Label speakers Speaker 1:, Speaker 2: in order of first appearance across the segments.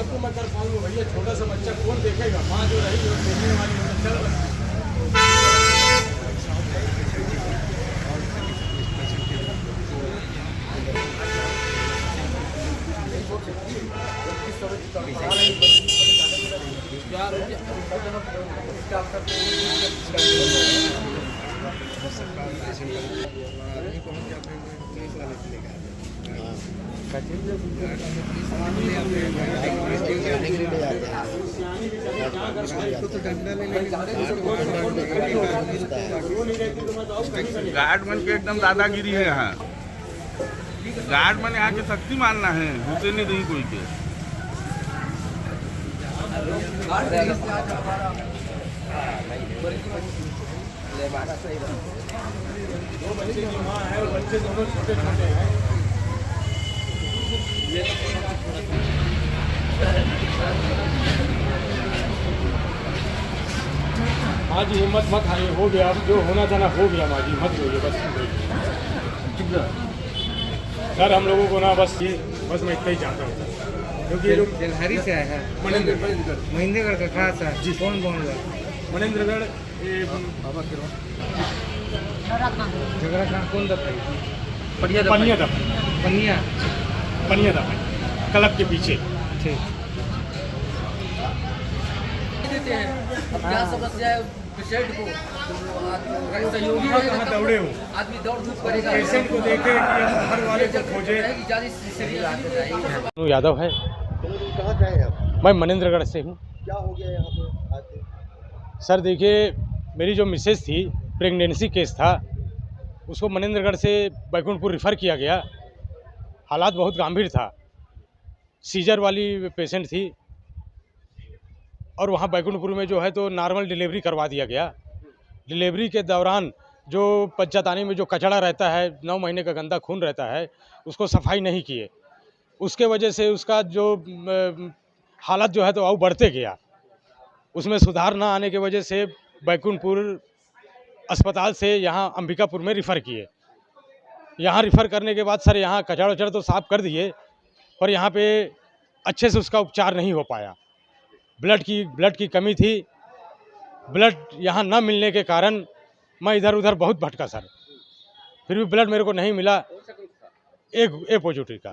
Speaker 1: सबको मैं कर पाऊंगा भैया, छोटा सा बच्चा कौन देखेगा, माँ जो रही जो देखने वाली है, चल
Speaker 2: गार्ड बन के एकदम दादागिरी है यहाँ। गार्ड बन यहाँ के शक्ति मानना है, घुसे नहीं देंगे कोई के।
Speaker 1: दो बच्चे की माँ है और बच्चे दोनों छोटे छोटे हैं। माँ जी हिम्मत मत हारिए, हो गया, अब जो होना था ना हो गया। माँ जी मत रोइए, बस सर हम लोगों को ना बस मैं इतना ही चाहता हूँ क्योंकि ये लोग
Speaker 3: जलहारी से आया है। महेंद्रगढ़ का खास है जी। कौन हुआ?
Speaker 1: मनेंद्रगढ़
Speaker 3: झगड़ा कहाँ कौन दफा?
Speaker 1: पनिया दफा क्लब के पीछे।
Speaker 3: ठीक।
Speaker 4: देते हैं अब क्या समस्या है पेशेंट को, सहयोगी
Speaker 1: कहाँ दौड़े हूँ,
Speaker 4: आदमी दौड़ धूप करेगा,
Speaker 1: पेशेंट को देखे कि हम घर वाले को खोजे। यादव है।
Speaker 5: कहाँ गए आप?
Speaker 1: मैं मनेंद्रगढ़ से हूँ।
Speaker 5: क्या हो गया यहाँ पे आते?
Speaker 1: सर देखिए, मेरी जो मिसेज थी, प्रेगनेंसी केस था, उसको मनेंद्रगढ़ से बैकुंठपुर रिफ़र किया गया। हालात बहुत गंभीर था, सीजर वाली पेशेंट थी और वहाँ बैकुंठपुर में जो है तो नॉर्मल डिलीवरी करवा दिया गया। डिलीवरी के दौरान जो पच्चातानी में जो कचड़ा रहता है, 9 महीने का गंदा खून रहता है, उसको सफाई नहीं किए, उसके वजह से उसका जो हालत जो है तो और बढ़ते गया। उसमें सुधार ना आने की वजह से बैकुंठपुर अस्पताल से यहाँ अंबिकापुर में रिफ़र किए। यहाँ रिफ़र करने के बाद सर यहाँ कचड़ा वचड़ा तो साफ़ कर दिए, पर यहाँ पे अच्छे से उसका उपचार नहीं हो पाया। ब्लड की कमी थी। ब्लड यहाँ न मिलने के कारण मैं इधर उधर बहुत भटका सर, फिर भी ब्लड मेरे को नहीं मिला। ए पॉजिटिव का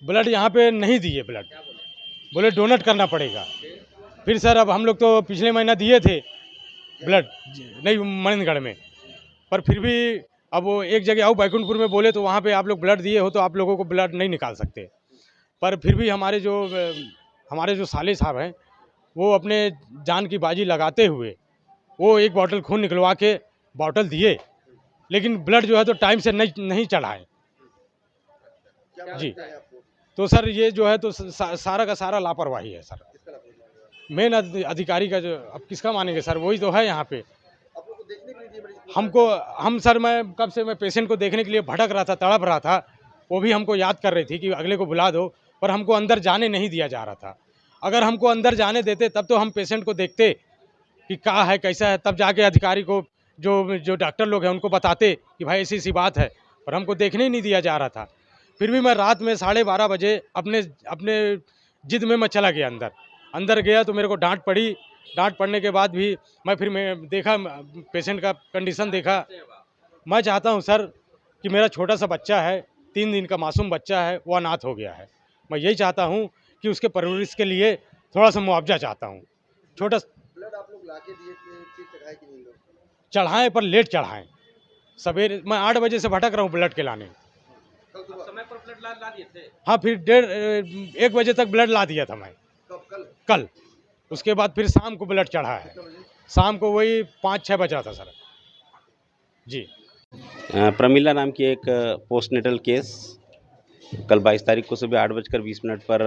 Speaker 1: ब्लड यहाँ पे नहीं दिए। ब्लड बोले डोनेट करना पड़ेगा। फिर सर अब हम लोग तो पिछले महीना दिए थे ब्लड, नहीं मनेंद्रगढ़ में, पर फिर भी अब वो एक जगह आओ बैकुंठपुर में बोले तो वहाँ पे आप लोग ब्लड दिए हो तो आप लोगों को ब्लड नहीं निकाल सकते। पर फिर भी हमारे जो साले साहब हैं, वो अपने जान की बाजी लगाते हुए वो एक बॉटल खून निकलवा के बॉटल दिए, लेकिन ब्लड जो है तो टाइम से नहीं चढ़ाए जी। तो सर ये जो है तो सारा का सारा लापरवाही है सर। मेन अधिकारी का जो, अब किसका मानेंगे सर, वही तो है यहाँ पे। मैं कब से मैं पेशेंट को देखने के लिए भटक रहा था, तड़प रहा था। वो भी हमको याद कर रही थी कि अगले को बुला दो, पर हमको अंदर जाने नहीं दिया जा रहा था। अगर हमको अंदर जाने देते तब तो हम पेशेंट को देखते कि क्या है कैसा है, तब जाके अधिकारी को जो डॉक्टर लोग हैं उनको बताते कि भाई ऐसी बात है, पर हमको देखने ही नहीं दिया जा रहा था। फिर भी मैं रात में 12:30 बजे अपने जिद में मैं चला गया अंदर गया तो मेरे को डांट पड़ी। डांट पड़ने के बाद भी मैं देखा पेशेंट का कंडीशन देखा। मैं चाहता हूं सर कि मेरा छोटा सा बच्चा है, 3 दिन का मासूम बच्चा है, वो अनाथ हो गया है। मैं यही चाहता हूं कि उसके परवरिश के लिए थोड़ा सा मुआवजा चाहता हूं। छोटा
Speaker 5: ब्लड आप लोग लाके दिए थे, फिर चढ़ाए कि नहीं लोग?
Speaker 1: चढ़ाएँ पर लेट चढ़ाएँ। सवेरे मैं 8 बजे से भटक रहा हूँ ब्लड के लाने।
Speaker 4: समय पर ब्लड ला दिए थे?
Speaker 1: हाँ, फिर 1 बजे तक ब्लड ला दिया था मैं। कल उसके बाद फिर शाम को ब्लड चढ़ा है। शाम को वही 5-6 बज रहा था सर जी।
Speaker 6: प्रमिला नाम की एक पोस्टनेटल केस कल 22 तारीख को सुबह 8:20 पर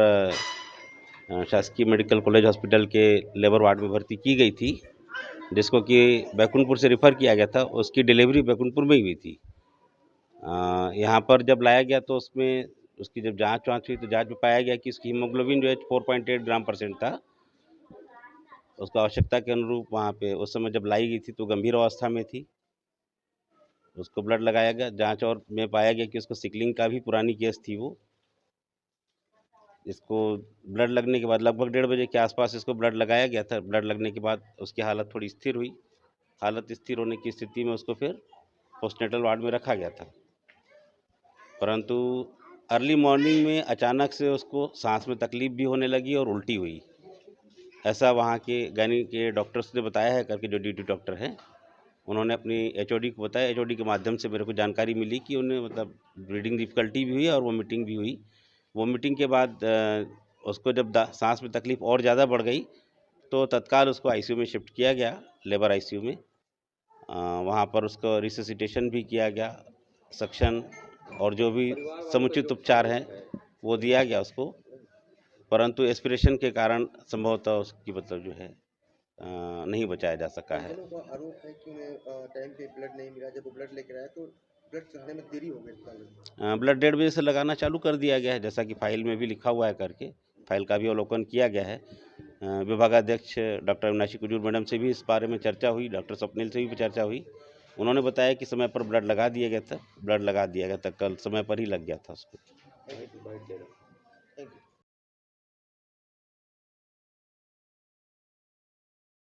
Speaker 6: शासकीय मेडिकल कॉलेज हॉस्पिटल के लेबर वार्ड में भर्ती की गई थी, जिसको कि बैकुंठपुर से रिफ़र किया गया था। उसकी डिलीवरी बैकुंठपुर में ही हुई थी। यहाँ पर जब लाया गया तो उसकी जब जांच हुई तो जांच में पाया गया कि उसकी हीमोग्लोबिन जो है 4.8 ग्राम % था। उसको आवश्यकता के अनुरूप वहाँ पे उस समय जब लाई गई थी तो गंभीर अवस्था में थी। उसको ब्लड लगाया गया। जांच और में पाया गया कि उसको सिकलिंग का भी पुरानी केस थी वो। इसको ब्लड लगने के बाद लगभग 1:30 बजे के आसपास इसको ब्लड लगाया गया था। ब्लड लगने के बाद उसकी हालत थोड़ी स्थिर हुई। हालत स्थिर होने की स्थिति में उसको फिर पोस्टनेटल वार्ड में रखा गया था, परंतु अर्ली मॉर्निंग में अचानक से उसको सांस में तकलीफ भी होने लगी और उल्टी हुई। ऐसा वहाँ के गायनी के डॉक्टर्स ने बताया है करके, जो ड्यूटी डॉक्टर हैं उन्होंने अपनी एचओडी को बताया। एचओडी के माध्यम से मेरे को जानकारी मिली कि उन्हें मतलब ब्रीदिंग डिफ़िकल्टी भी हुई और वोमिटिंग भी हुई। वोमिटिंग के बाद उसको जब सांस में तकलीफ़ और ज़्यादा बढ़ गई तो तत्काल उसको आईसीयू में शिफ्ट किया गया, लेबर आईसीयू में। वहाँ पर उसको रिससिटेशन भी किया गया, सक्शन और जो भी समुचित उपचार हैं वो दिया गया उसको, परंतु एस्पिरेशन के कारण संभवतः उसकी मतलब जो है नहीं बचाया जा सका है।
Speaker 5: परिजनों का आरोप है कि उन्हें टाइम पे ब्लड नहीं मिला। जब वो ब्लड लेकर आया तो ब्लड चढ़ने में देरी हो गई।
Speaker 6: ब्लड 1:30 बजे से लगाना चालू कर दिया गया है, जैसा कि फाइल में भी लिखा हुआ है करके। फाइल का भी अवलोकन किया गया है। विभागाध्यक्ष डॉक्टर अविनाशी कुजूर मैडम से भी इस बारे में चर्चा हुई, डॉक्टर स्वप्निल से भी चर्चा हुई। उन्होंने बताया कि समय पर ब्लड लगा दिया गया था। ब्लड लगा दिया गया था, कल समय पर ही लग गया था उसको।